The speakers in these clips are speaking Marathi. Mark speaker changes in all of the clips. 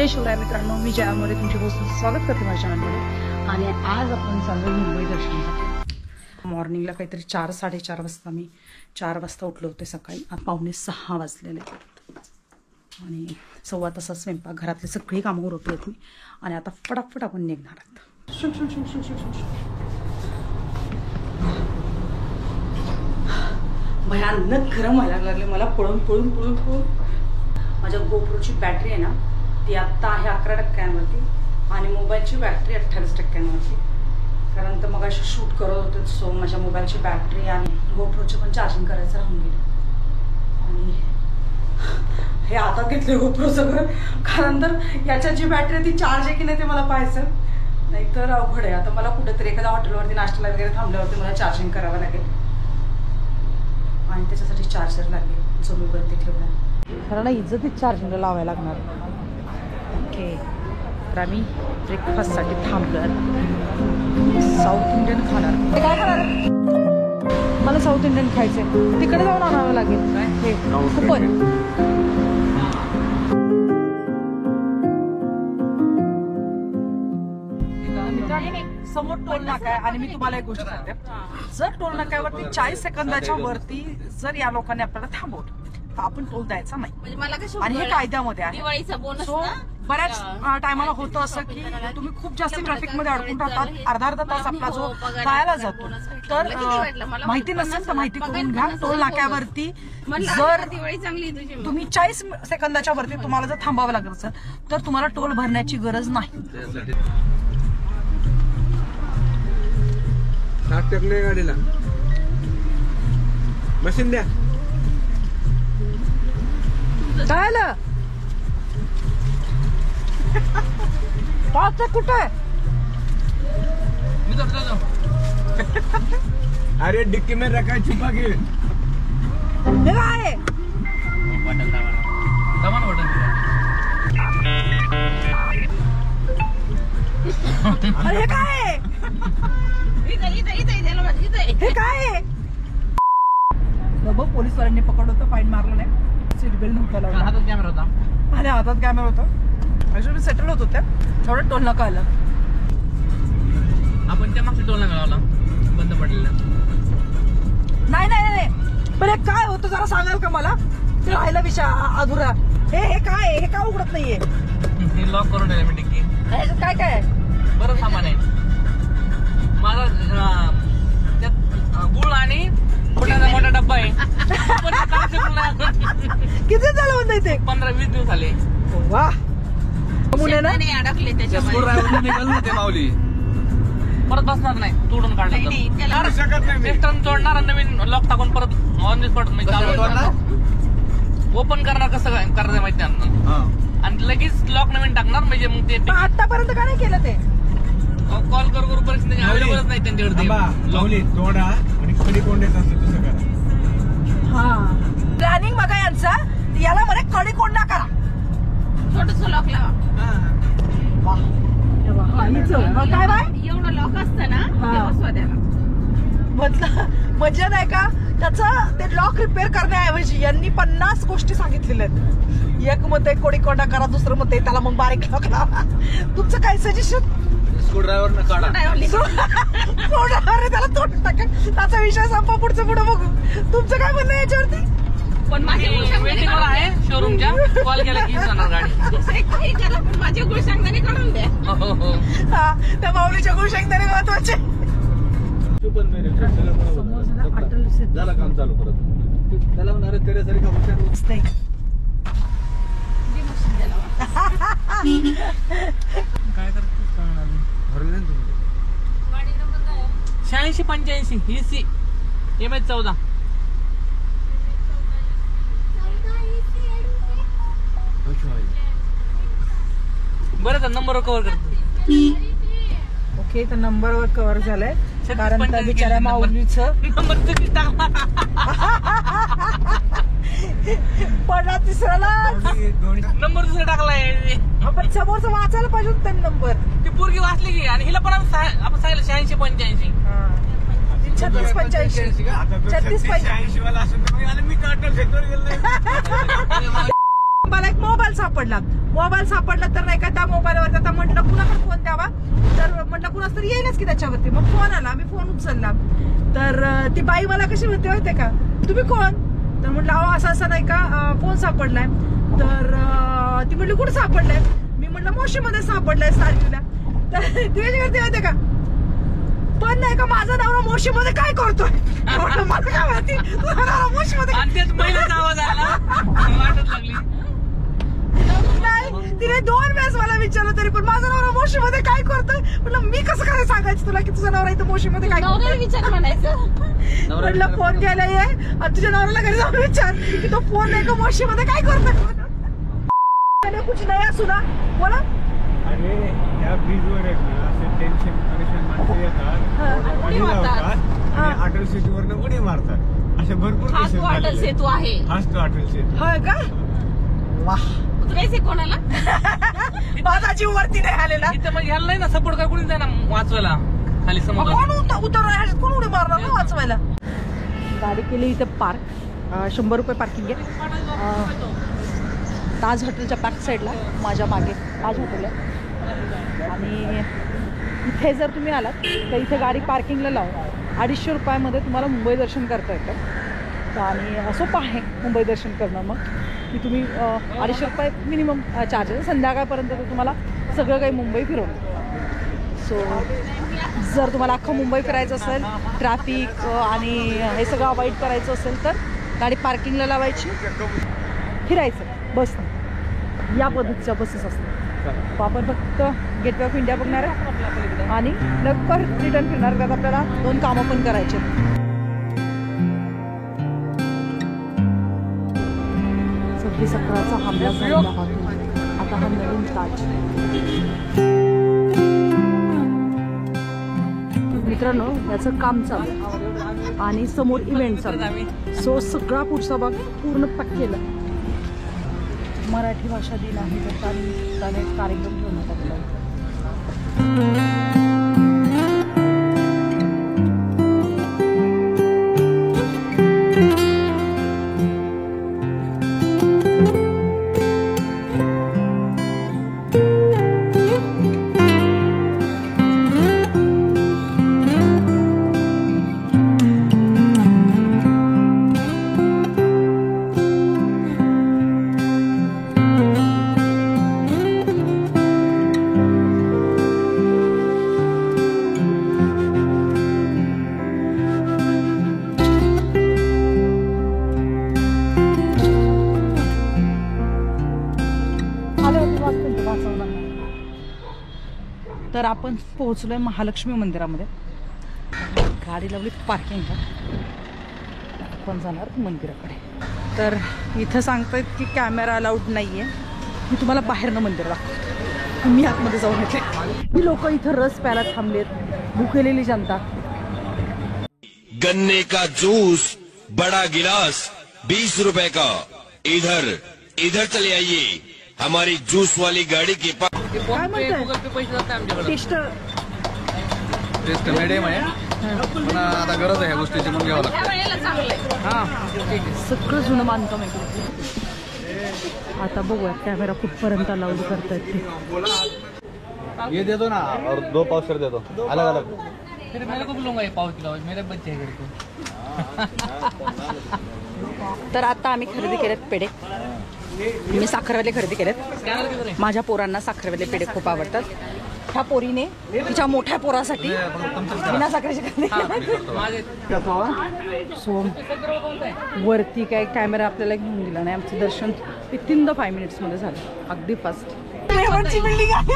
Speaker 1: जय शिवराय मित्रांनो, मी जया मोरे तुमचे होस्ट स्वागत करते माझ्या चॅनलमध्ये. आणि आज आपण चाललो मुंबई दर्शनासाठी. मॉर्निंगला काहीतरी 4-4:30 वाजता, मी 4 वाजता उठले होते सकाळी. आता 5:45 वाजलेले आणि 1.25 तासात स्वयंपाक, घरातली सगळी कामं उरकली आहेत मी. आणि आता फटाफट आपण निघणार आहोत. भयानक गरम व्हायला लागले मला. पळून माझ्या गोप्रोची बॅटरी आहे ना, ती आत्ता आहे 11% आणि मोबाईलची बॅटरी 28%. कारण तर मग अशी शूट करत होते, सो माझ्या मोबाईलची बॅटरी आणि गोप्रोची पण चार्जिंग करायचं राहून गेलं. आणि हे आता घेतले गोप्रो सगळं, कारण तर याच्यात जी बॅटरी ती चार्ज आहे की नाही ते मला पाहायचं, नाहीतर अवघड आहे. आता मला कुठेतरी एखाद्या हॉटेलवरती नाश्त्याला वगैरे थांबल्यावरती मला चार्जिंग करावं लागेल आणि त्याच्यासाठी चार्जर लागेल जो मी वरती ठेवला. कारण इज्जतीत चार्जिंगला लावायला लागणार. ओके, तर आम्ही ब्रेकफास्टसाठी थांबलो. साऊथ इंडियन खाणार. काय खाणार? मला साऊथ इंडियन खायचंय. तिकडे जाऊन आणावं लागेल. हे कुपन. समोर टोल नाका आहे आणि मी तुम्हाला एक गोष्ट सांगते, जर टोल नाक्यावरती 40 सेकंदाच्या वरती जर या लोकांनी आपल्याला थांबवलं तर आपण टोल द्यायचा नाही. आणि हे कायद्यामध्ये आहे. सो बऱ्याच टायमाला होतं असं की तुम्ही खूप जास्त ट्रॅफिकमध्ये अडकून राहतात, अर्धा तास आपला जो जायला जातो. तर माहिती नसेल तर माहिती करून घ्या. टोल नाक्यावरती जर तुम्ही 40 सेकंदाच्या वरती तुम्हाला जर थांबावं लागत असेल तर तुम्हाला टोल भरण्याची गरज नाही.
Speaker 2: टाकले गाडीला मशीन द्या.
Speaker 1: काय आलं? कुठे?
Speaker 2: अरे डिक्की में रखा है, छुपा के.
Speaker 1: हे काय? अरे हे काय? हे काय? बघ, पोलीसवाल्यांनी पकडलं होतं, फाईन मारलं नाही, सीट बेल्ट नव्हता लावला, हातात कॅमेरा होता. आणि हातात कॅमेरा होता. मी सेटल होत होत्या, थोडं टोल नाका आलं.
Speaker 3: आपण त्या मागच्या टोल नाका लावला, बंद पडलेला.
Speaker 1: नाही पण हे काय होतं जरा सांगाल का मला? ते राहिला विषय अधुरा. हे काय? हे का उघडत नाहीये?
Speaker 3: हे लॉक करून ठेवलं मी डिक्की.
Speaker 1: काय काय
Speaker 3: बरं सामान आहे माझा. त्यात गुळ आणि मोठा डब्बा आहे.
Speaker 1: किती झालं म्हणता इथे?
Speaker 3: 15-20 दिवस झाले.
Speaker 1: वा,
Speaker 3: अडकले त्याच्यामध्ये. माऊली परत बसणार नाही, तोडून काढलं सिस्टम तोडणार आणि नवीन लॉक टाकून परत ऑन द स्पॉट ओपन करणार. कसं करायचं माहिती नाही आणि लगेच लॉक नवीन टाकणार. म्हणजे मग ते
Speaker 1: आतापर्यंत काय नाही केलं ते?
Speaker 3: कॉल करू परिस्थिती अवेलेबलच नाही त्यांच्याकडे.
Speaker 2: तोडा आणि कडी कोंड्याचं असतं तसं करा.
Speaker 1: हा, प्लॅनिंग बघा यांचा. याला म्हणे कडी कोंडा करा,
Speaker 4: छोटस लॉक लावा.
Speaker 1: काय बाय
Speaker 4: एवढं लॉक असतं ना
Speaker 1: म्हणजे नाही का, त्याचं ते लॉक रिपेअर करण्याऐवजी यांनी 50 गोष्टी सांगितलेल्या आहेत. एक मत आहे कोडी कोंडा करा, दुसरं मत आहे त्याला मग बारीक लॉक लावा. तुमचं काय सजेशन?
Speaker 3: स्क्रूड्रायव्हर न काढा,
Speaker 1: त्याला तोडून टाका, त्याचा विषय संपा, पुढचं पुढे बघू. तुमचं काय म्हणणं याच्यावरती?
Speaker 4: पण माझ्या
Speaker 3: वेटिंगवर आहे शोरूमच्या. कॉल केला की जाणार गाडी.
Speaker 4: माझे गुळ सांगताना काढून द्या.
Speaker 1: हा, त्या माऊलीच्या गुळ शेंगदाणे महत्वाचे.
Speaker 2: झालं काम चालू परत त्याला म्हणणार तेऱ्यासारी का हुशार
Speaker 3: काय करतो
Speaker 2: भरले ना तुम्ही.
Speaker 3: 86-85 ही सी MH 14. बरं तर नंबरवर कव्हर करतो.
Speaker 1: ओके, तर नंबरवर कव्हर झालंय. कारण त्या बिचाऱ्या माऊलीचं
Speaker 3: नंबर चुकी टाकला.
Speaker 1: पडला तिसऱ्याला.
Speaker 3: नंबर दुसरा टाकलाय.
Speaker 1: आपण समोरचं वाचायला पाहिजे होतं त्यांनी नंबर.
Speaker 3: ती पोरगी वाचली की. आणि हिला पण आपण सांगितलं 86-85.
Speaker 1: 36-85. 36-85
Speaker 2: वाला असून मी काटल.
Speaker 1: मला एक मोबाईल सापडला तर नाही का त्या मोबाईलवर आता म्हटलं कुणाकडे फोन द्यावा, तर म्हटलं कुणाच तरी येईलच की त्याच्यावरती. मग फोन आला, मी फोन उचलला, तर ती बाई मला कशी म्हणते माहितीये का, तुम्ही कोण? तर म्हटलं अहो असं असं नाही का फोन सापडलाय. तर ती म्हटली कुठे सापडलाय? मी म्हटलं मोशीमध्ये सापडलाय सारखीला. तर ती करते माहितीये का, पण नाही का माझा नवरा मोशीमध्ये काय करतोय? म्हटलं मला काय माहिती तुझा नवरा मोशीमध्ये.
Speaker 3: आवाज आला वाटत लागली.
Speaker 1: नाही, तिने 2 वेळेस मला विचारलं तरी पण माझा नवरा मोशीमध्ये काय करतोय. म्हटलं मी कसं काय सांगायचं तुला की तुझा नवरा इथं मोशीमध्ये काय करतोय?
Speaker 4: विचार म्हणायचं.
Speaker 1: म्हटलं फोन घ्यायला ये आणि तुझ्या नवऱ्याला घरी जाऊन विचार की तो फोन नाही का मोशीमध्ये काय करतोय. कुछ नया सुना बोला.
Speaker 2: अरे या ब्रिजवर असे टेन्शन माणसं येतात, पाणी लावतात आणि अटल सेतूवरनं उडी मारतात. असे भरपूर
Speaker 4: हाच तो अटल सेतू आहे.
Speaker 2: हाच तो अटल सेतू.
Speaker 1: होय का? वाह,
Speaker 4: उतरायचे कोणाला?
Speaker 1: माझा जीव वरती नाही आलेला.
Speaker 3: इथं मग ह्याला नाही ना सपोर्ट काय कोणी जाय ना वाचवायला खाली समुद्र.
Speaker 1: कोण उडी मारणार ना वाचवायला. गाडी केली इथं पार्क, 100 रुपये पार्किंग आहे. ताज हॉटेलच्या बॅक साईडला माझ्या मागे ताज हॉटेल आहे. आणि इथे जर तुम्ही आलात तर इथे गाडी पार्किंगला लावून 250 रुपयामध्ये तुम्हाला मुंबई दर्शन करता येतं. आणि सोपं आहे मुंबई दर्शन करणं. मग की तुम्ही 250 रुपये मिनिमम चार्जेस, संध्याकाळपर्यंत तुम्हाला सगळं काही मुंबई फिरवलं. सो जर तुम्हाला अख्खं मुंबई फिरायचं असेल, ट्रॅफिक आणि हे सगळं अवॉइड करायचं असेल तर गाडी पार्किंगला लावायची, फिरायचं बस. या पद्धतीच्या बसेस असतात. आपण फक्त गेटवे ऑफ इंडिया बघणार आहे आणि लवकर रिटर्न फिरणार. त्यात आपल्याला 2 कामं पण करायचे. सगळी सकाळचा हमला झालेला होता. आता हा नवीन ताज. मित्रांनो याचं काम चालू आणि समोर इव्हेंट चालू. सो सगळा पुढचा भाग पूर्ण पॅक केला. मराठी भाषा दिन आहे तर त्याने कार्यक्रम ठेवण्यात आलेला आहे. तर आपण पोहोचलोय महालक्ष्मी मंदिरामध्ये. गाडी लावली पार्किंगला, आपण जाणार मंदिराकडे. तर इथं सांगतायत की कॅमेरा अलाउड नाहीये. मी तुम्हाला बाहेरनं मंदिर दाखवतो. मी आतमध्ये जाऊन येते. ही लोक इथं रस प्यायला थांबलेत, भुकेलेली जनता.
Speaker 5: गन्ने का जूस बड़ा गिलास 20 रुपए का. इधर चले आइए हमारी जूस वाली गाड़ी के पास.
Speaker 1: काय म्हणताय?
Speaker 3: गूगल पे पैसे जातात आमच्याकडे.
Speaker 2: टेस्ट मीडियम आहे पण आता गरज आहे ह्या गोष्टीची म्हणून घ्यावं लागतं.
Speaker 4: ह्या वेळेला चांगलं आहे.
Speaker 3: हा ठीक आहे.
Speaker 1: सगळं जुनं बांधकाम आहे. आता बघूया कॅमेरा कुठपर्यंत अलाउड करतायत ते.
Speaker 2: ये दे दो ना और 2 पावशेर दे दो अलग अलग.
Speaker 3: फिर मेरे को भी लूंगा ये पाव किलो, मेरे बच्चे हैं घर को.
Speaker 1: तर आता आम्ही खरेदी केलेत पेढे. मी साखरवाले खरेदी केलेत. माझ्या पोरांना साखरवाले पेढे खूप आवडतात. ह्या पोरीने तिच्या मोठ्या पोरासाठी बिना साखरेची खरेदी केली. सो वरती काय कॅमेरा आपल्याला घेऊन दिला नाही. आमचं दर्शन विथिन 5 मिनिट्समध्ये झालं, अगदी फास्ट. बिल्डिंग आहे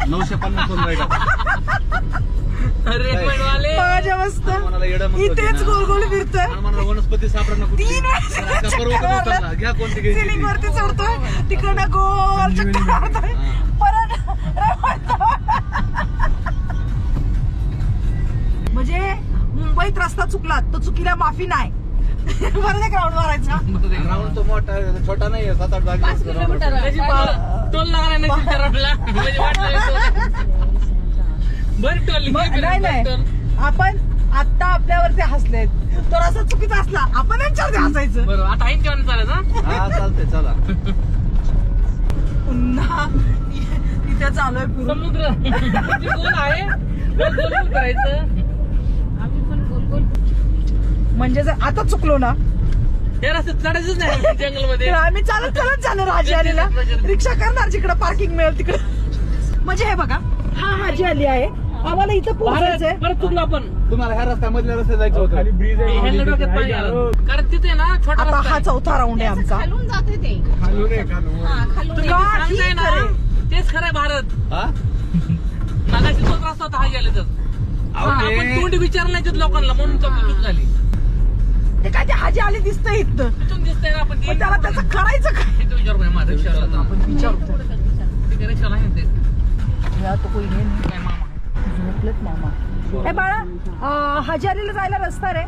Speaker 2: 950
Speaker 1: माझ्या मस्त इथेच गोल गोल फिरतोय.
Speaker 2: वनस्पती सापडा
Speaker 1: 3 वेळेस
Speaker 2: घ्या कोणती
Speaker 1: सिलिंग वरती चढतोय, तिकडनं गोल चक्कर मारतोय, परत म्हणजे मुंबईत रस्ता चुकला तो चुकीला माफी नाही. परत एक राऊंड मारायचा.
Speaker 2: राऊंड तो मोठा छोटा नाही 7-8
Speaker 4: 5 किलोमीटर
Speaker 3: टोल लागणार नाही चित्तरला. म्हणजे वाटलं बरं टोल
Speaker 1: नाही आपण आता आपल्यावरती हसलेत तर असं चुकीचं असला आपण यांच्यावरती हसायचं.
Speaker 3: बरं आता ऐन केव्हा चालेल ना.
Speaker 2: हा चालतंय चला.
Speaker 1: पुन्हा तिथे चालू आहे फिरून.
Speaker 3: समुद्र गोल आहे, गोल गोल करायचं.
Speaker 4: आम्ही पण गोल गोल.
Speaker 1: म्हणजे जर आता चुकलो ना
Speaker 3: हे रस्त्यात चढायचंच नाही जंगल मध्ये.
Speaker 1: तर आम्ही चालत चालत जाणार हाजी आलीला. रिक्षा करणार जिकडे पार्किंग मिळेल तिकडे. म्हणजे हे बघा हा हाजी आली आहे. आम्हाला इथं पोहोचायचंय.
Speaker 3: परत चुकलो आपण.
Speaker 2: तुम्हाला ह्या रस्त्या मधल्या रस्त्यात जायचं होतं. खाली ब्रिज
Speaker 3: ह्याला डोक्यात पाणी आलं. कारण तिथे ना छोटा
Speaker 1: आता
Speaker 3: रस्ता
Speaker 1: हा
Speaker 3: आहे.
Speaker 1: चौथा राऊंड आहे आमचा.
Speaker 4: खालून जाते ते.
Speaker 2: खालून आहे खालून.
Speaker 4: हा खालून
Speaker 3: तुम्ही
Speaker 4: जाते.
Speaker 3: जे सांगताय ना
Speaker 1: खरंय.
Speaker 3: तेच खरंय भारत.
Speaker 2: हा
Speaker 3: मागाशी तोच रस्ता होता हा गेले तर. आपण तोंडी विचारलं नाही लोकांना म्हणून चूक झाली.
Speaker 1: ते काय ते हाजी आली दिसतंय इथं.
Speaker 3: तिथून दिसतंय ना आपण
Speaker 1: पण त्याला त्याचं करायचं काय.
Speaker 3: किती विचार करू माझ्या रिक्षावाला.
Speaker 1: आपण विचारतो
Speaker 3: तिथे रिक्षाला आहे ते.
Speaker 1: तो कोई नाही
Speaker 3: काय मामा आहे.
Speaker 1: झोपलेत मामा. ए बाळा हाजी अलीला जायला रस्ता रे.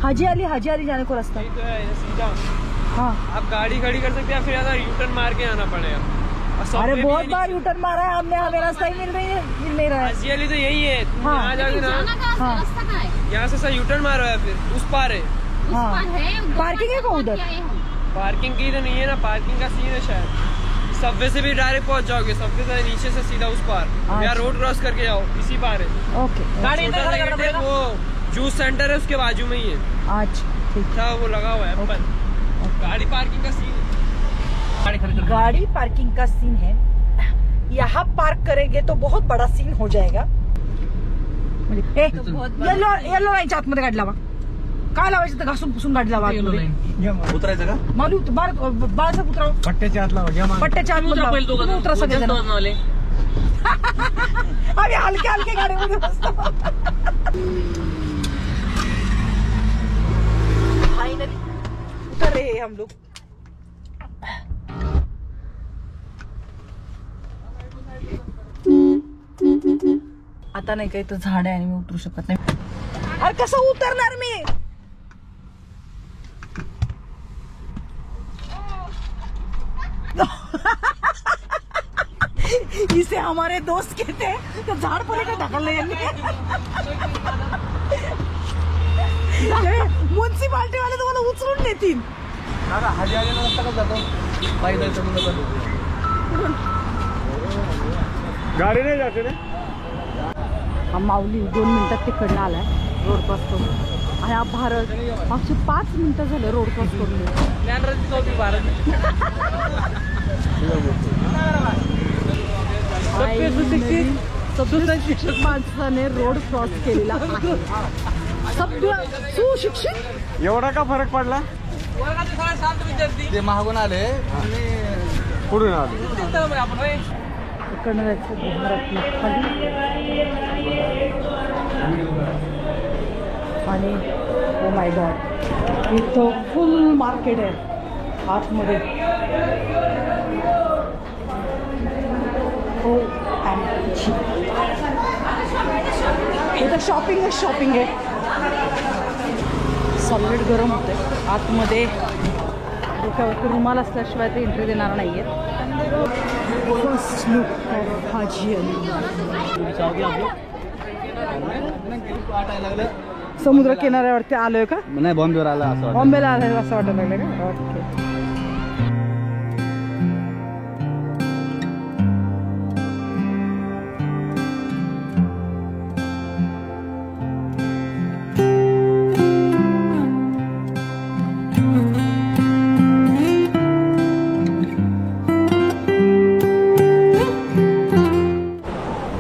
Speaker 1: हाजी अली जाने को रास्ता.
Speaker 6: सीधा
Speaker 1: हाँ
Speaker 6: आप गाड़ी खड़ी कर सकते हैं, फिर यहाँ यू टर्न मार के आना पड़ेगा. और सब
Speaker 1: अरे
Speaker 6: पे
Speaker 1: बहुत
Speaker 6: भी
Speaker 1: बार यूटर्न मारा है हमने. हमें रास्ता ही मिल नहीं रहा है.
Speaker 6: हाजी अली तो यही है. तुम
Speaker 1: हाँ.
Speaker 6: यहाँ जाओगे ना,
Speaker 4: जाना का
Speaker 1: हाँ.
Speaker 4: रास्ता का है.
Speaker 6: यहाँ से सर यू टर्न मारो है, फिर उस पार है.
Speaker 4: उस
Speaker 1: हाँ.
Speaker 4: पार है.
Speaker 1: पार्किंग है क्या उधर?
Speaker 4: क्या है हम?
Speaker 6: पार्किंग की तो नहीं है ना, पार्किंग का सीन है शायद. सबवे से भी डायरेक्ट पहुंच जाओगे. सबवे से नीचे से सीधा उस पार.
Speaker 1: अच्छा.
Speaker 6: यहाँ रोड क्रॉस करके जाओ, इसी पार है.
Speaker 1: ओके
Speaker 3: गाड़ी इधर
Speaker 6: छोटा सा
Speaker 3: खड़ा करना
Speaker 6: गेट है,
Speaker 3: पड़ेगा.
Speaker 6: वो जूस सेंटर है उसके बाजू में ही है.
Speaker 1: अच्छा ठीक.
Speaker 6: अच्छा वो लगा हुआ है.
Speaker 1: ओके.
Speaker 6: पर गाड़ी पार्किंग का सीन है.
Speaker 3: गाड़ी खड़ी कर.
Speaker 1: गाड़ी पार्किंग का सीन है. यहाँ पार्क करेंगे तो बहुत बड़ा सीन हो जाएगा. येलो लाईनच्या आतमध्ये गाडी लावा. काय लावायचं तर घासून पुसून गाडी लावा.
Speaker 3: Yellow line.
Speaker 2: उतरायचं का?
Speaker 1: मालू बाळाचा उतराव.
Speaker 2: पट्ट्याच्या आत लावा. घ्या मागे.
Speaker 1: पट्ट्याच्या
Speaker 3: तुम्ही उतरा
Speaker 1: आतमध्ये
Speaker 3: पहिले
Speaker 1: लावा. तुम्ही उतरा
Speaker 3: दोघं.
Speaker 1: सगळेजण.
Speaker 3: जास्त वाजून आले.
Speaker 1: आम्ही हलक्या हलक्या गाडीमध्ये बसतो. फाइनली उतर रहे हैं हम लोग. आता नाही काही तर झाड आहे आणि मी उतरू शकत नाही. अरे कसं उतरणार मी. इसे हमारे दोस्त कहते हैं. तो झाड पलीकडे ढकललं यांनी. म्युन्सिपाल्टी वाले तुम्हाला उचलून नेतील.
Speaker 2: हाजी आलेला रस्ता का जातो? पायी जायचं म्हणलं. गाडी नाही जाते ना.
Speaker 1: हा माऊली 2 मिनिटात तिकडनं आलाय रोड क्रॉस करून. आणि हा भारत मागची 5 मिनिटं झाले रोड क्रॉस करून.
Speaker 3: ज्ञानराज चौधरी भारत.
Speaker 1: सुशिक्षित माणसाने रोड क्रॉस केलेला आहे. सभ्य सुशिक्षित.
Speaker 2: एवढा का फरक पडला?
Speaker 3: वर्गाचे सगळे शांत विद्यार्थी.
Speaker 2: ते मागून आले पुढून आले.
Speaker 3: आपण होय.
Speaker 1: इकडनं जायचं भारतला खाली. आणि ओ माय गॉड इथं फुल मार्केट आहे आतमध्ये. हो इथं शॉपिंग आहे. सॉलिड गरम होते आतमध्ये. डोक्यावरती रुमाल असल्याशिवाय ते एंट्री देणार नाहीये. First look of Haji Ali. समुद्र किनाऱ्यावरती आलोय का?
Speaker 2: नाही बॉम्बेवर आला असं.
Speaker 1: बॉम्बेला आलोय असं वाटायला लागलं का? ओके.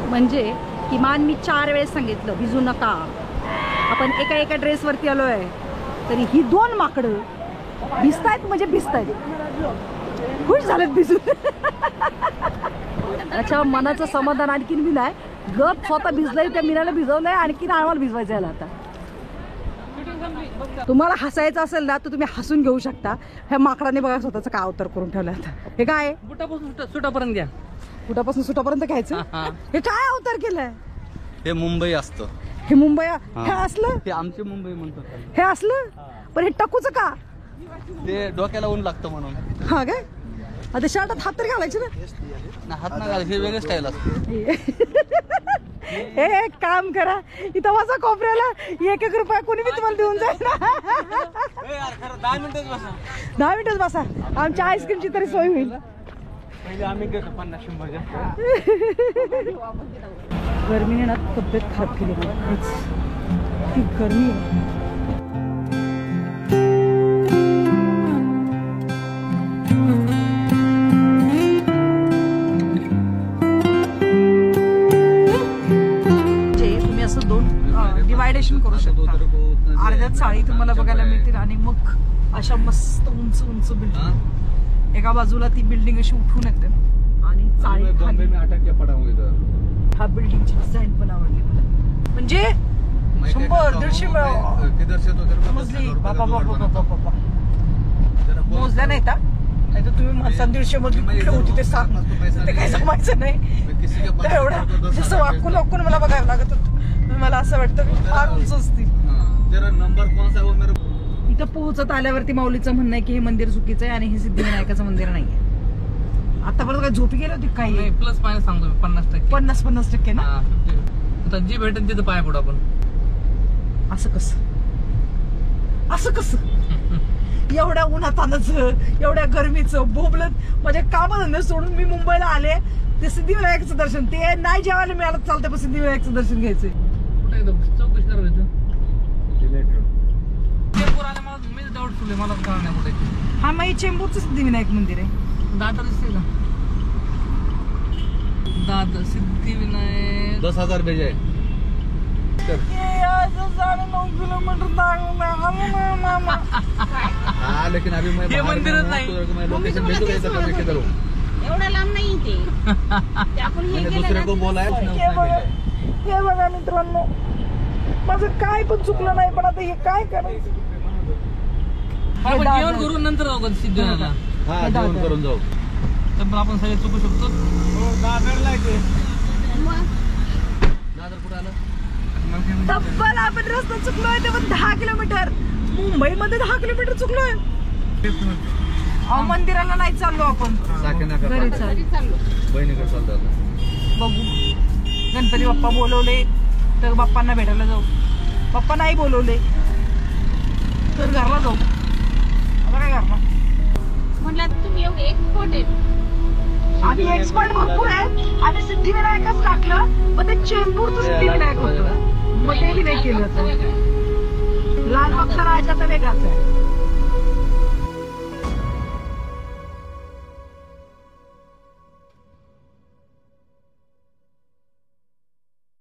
Speaker 1: म्हणजे किमान मी 4 वेळेस सांगितलं भिजू नका. आपण एका ड्रेसवरती आलोय तरी ही 2 माकडं भिजतायत म्हणजे भिजतायत. खुश झालेत भिजून. अच्छा मनाचं समाधान आणखीन मी नाही. गप स्वतः भिजलंय त्या मीनाला भिजवलंय आणखीन आम्हाला भिजवायचं आहे आता. तुम्हाला हसायचं असेल ना तर तुम्ही हसून घेऊ शकता. ह्या माकडाने बघा स्वतःचा काय अवतार करून ठेवला. आता हे काय
Speaker 3: बुटापासून सुटापर्यंत घ्या.
Speaker 1: कुठापासून सुटापर्यंत घ्यायचं. हे काय अवतार केलंय.
Speaker 2: हे मुंबई असतं.
Speaker 1: हे मुंबई हे असलं.
Speaker 2: ते आमची मुंबई म्हणतो.
Speaker 1: हे असलं पण हे टकूचं का.
Speaker 2: ते डोक्याला ऊन लागतं म्हणून.
Speaker 1: हा काय आता शर्टात हात तरी घालायचे ना.
Speaker 2: हात ना घाल. हे वेगळं स्टाईल असतं.
Speaker 1: एक काम करा, इथं माझा कोपऱ्याला 1-1 रुपया कोणी बी तुम्हाला देऊन जाईल ना. 10 मिनिटच बसा, आमच्या आईस्क्रीमची तरी सोय होईल.
Speaker 2: पहिले आम्ही घेतो 50-100 जास्त.
Speaker 1: गरमीने ना तब्येत खराब केली खरंच. ती गरमी आहे. तुम्ही असं 2 डिवायडेशन करू शकता. अर्ध्यात चाळी तुम्हाला बघायला मिळतील आणि मग अशा मस्त उंच उंच बिल्डिंग. एका बाजूला ती बिल्डिंग अशी उठून येते आणि चाळी खाली. हा बिल्डिंगची डिझाईन पण आवडली मला. म्हणजे 100-150 मोजली. बाबा मोजल्या नाही का? नाही तर तुम्ही म्हणता 150 मधली कुठे होती ते सांग. ते काही जमायचं नाही. तर एवढं जसं वाकून वाकून मला बघायला लागत होतं. मला असं वाटतं की फार उंच असतील. इथं पोहोचत आल्यावरती माऊलीचं म्हणणं आहे की हे मंदिर चुकीचं आहे आणि हे सिद्धिविनायकाचं मंदिर नाहीये. आतापर्यंत काय झोपी गेली होती काही?
Speaker 3: प्लस मायनस सांगतो 50%.
Speaker 1: 50% ना.
Speaker 3: आता जी भेटेल तिथं पाय पडू आपण.
Speaker 1: असं कसं एवढ्या उन्हातानाचं, एवढ्या गरमीचं बोबलत माझ्या कामधंदे सोडून मी मुंबईला आले. ते सिद्धिविनायकाचं दर्शन, ते नाही जेवायला मिळालं चालतं, पण सिद्धिविनायकाचं दर्शन घ्यायचंय.
Speaker 3: कुठे एकदम चौकशी करायचं. चेंबूर आले मला, मी डाऊटफुल आहे, मला कळलं नाही कुठे.
Speaker 1: हा मग चेंबूरचं सिद्धिविनायक मंदिर आहे.
Speaker 3: दादर दिसते का? दादर सिद्धिविनायक
Speaker 2: 10,000 भेज आहे.
Speaker 1: 9 किलोमीटर
Speaker 2: लेकिन अभी मैं
Speaker 3: हे मंदिरच नाही.
Speaker 2: लोकेशन भेजू का इधर लेके चलो.
Speaker 4: एवढं लांब नाही ते. ते आपण हे
Speaker 2: मैंने
Speaker 4: गेलं
Speaker 2: दूसरे
Speaker 4: ना.
Speaker 2: को बोला है.
Speaker 1: हे बघा मित्रांनो, माझं काय पण चुकलं नाही, पण आता हे काय करायचं?
Speaker 3: आपण जेवण करून नंतर जाऊ का सिद्धिविनायकला?
Speaker 2: हा जेवण करून जाऊ.
Speaker 3: तर आपण सगळे चुकू शकतो.
Speaker 2: दादरला येते.
Speaker 3: दादर कुठे आलं?
Speaker 1: तब्बल आपण रस्ता चुकलोय ते पण 10 किलोमीटर. मुंबईमध्ये 10 किलोमीटर चुकलोय. मंदिराला नाही चाललो आपण, घरी चाललो.
Speaker 2: बहिणीकडे चालतो आता.
Speaker 1: बघू, गणपती बाप्पा बोलवले तर बाप्पांना भेटायला जाऊ. बाप्पा नाही बोलवले तर घरला जाऊ. आता काय करणार?
Speaker 4: म्हणलं तुम्ही एवढे एक्सपर्ट आहे.
Speaker 1: आणि एक्सपर्ट भरपूर आहे आणि सिद्धिविनायकच टाकलं, पण ते चेंबूरचं सिद्धिविनायक होतं, मग ते बी नाही केलं. लाल बक्षर राहायचा तर वेगळाच आहे.